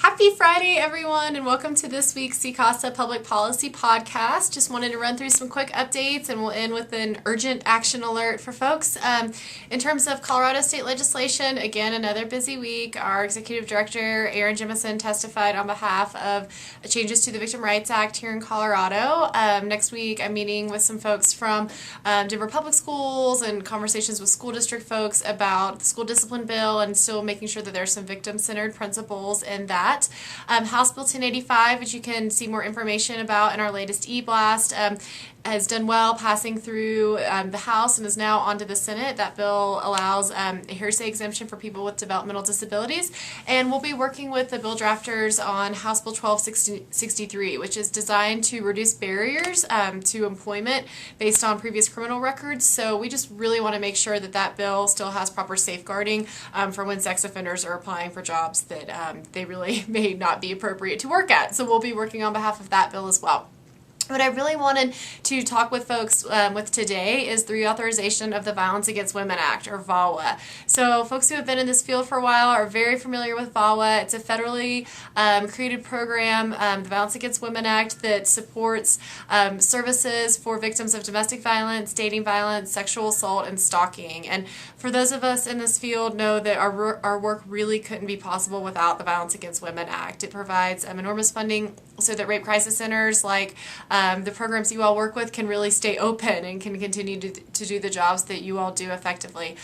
Happy Friday, everyone, and welcome to this week's CCASA Public Policy Podcast. Just wanted to run through some quick updates, and we'll end with an urgent action alert for folks. In terms of Colorado state legislation, again, another busy week. Our Executive Director, Aaron Jemison, testified on behalf of changes to the Victim Rights Act here in Colorado. Next week, I'm meeting with some folks from Denver Public Schools and conversations with school district folks about the school discipline bill and still making sure that there's some victim-centered principles in that. House Bill 1085, which you can see more information about in our latest e-blast, has done well passing through the House and is now onto the Senate. That bill allows a hearsay exemption for people with developmental disabilities, and we'll be working with the bill drafters on House Bill 1263, which is designed to reduce barriers to employment based on previous criminal records. So we just really want to make sure that that bill still has proper safeguarding for when sex offenders are applying for jobs that they really may not be appropriate to work at. So we'll be working on behalf of that bill as well. What I really wanted to talk with folks with today is the reauthorization of the Violence Against Women Act, or VAWA. So folks who have been in this field for a while are very familiar with VAWA. It's a federally created program, the Violence Against Women Act, that supports services for victims of domestic violence, dating violence, sexual assault, and stalking. And for those of us in this field know that our work really couldn't be possible without the Violence Against Women Act. It provides enormous funding so that rape crisis centers like the programs you all work with can really stay open and can continue to do the jobs that you all do effectively.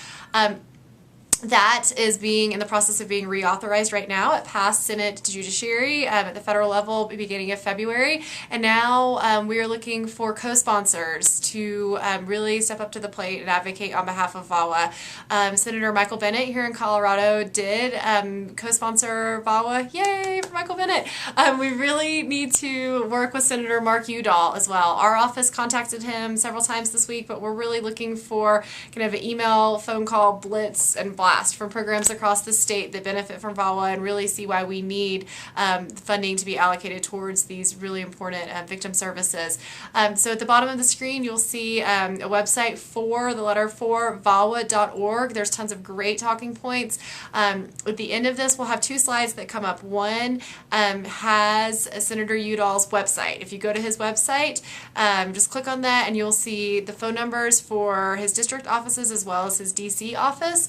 That is being in the process of being reauthorized right now. It passed Senate Judiciary at the federal level beginning of February, and now we are looking for co-sponsors to really step up to the plate and advocate on behalf of VAWA. Senator Michael Bennet here in Colorado did co-sponsor VAWA. Yay for Michael Bennet! We really need to work with Senator Mark Udall as well. Our office contacted him several times this week, but we're really looking for kind of an email, phone call, blitz, and blast from programs across the state that benefit from VAWA and really see why we need funding to be allocated towards these really important victim services. So at the bottom of the screen you'll see a website for the letter 4 VAWA.org. There's tons of great talking points. At the end of this we'll have two slides that come up. One has Senator Udall's website. If you go to his website, just click on that and you'll see the phone numbers for his district offices as well as his DC office,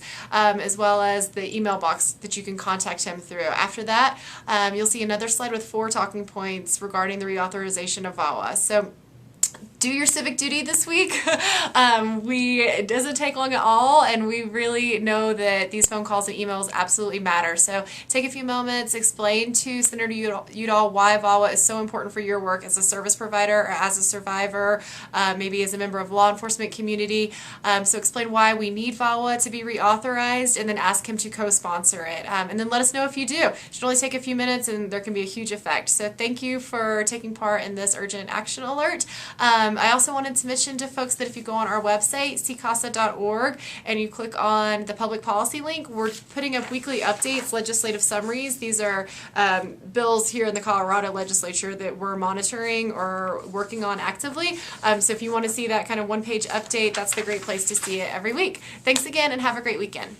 as well as the email box that you can contact him through. After that, you'll see another slide with 4 talking points regarding the reauthorization of VAWA. So do your civic duty this week. It doesn't take long at all, and we really know that these phone calls and emails absolutely matter. So take a few moments, explain to Senator Udall why VAWA is so important for your work as a service provider or as a survivor, maybe as a member of law enforcement community. So explain why we need VAWA to be reauthorized, and then ask him to co-sponsor it. And then let us know if you do. It should only take a few minutes, and there can be a huge effect. So thank you for taking part in this urgent action alert. I also wanted to mention to folks that if you go on our website, ccasa.org, and you click on the public policy link, we're putting up weekly updates, legislative summaries. These are bills here in the Colorado legislature that we're monitoring or working on actively. So if you want to see that kind of one-page update, that's the great place to see it every week. Thanks again, and have a great weekend.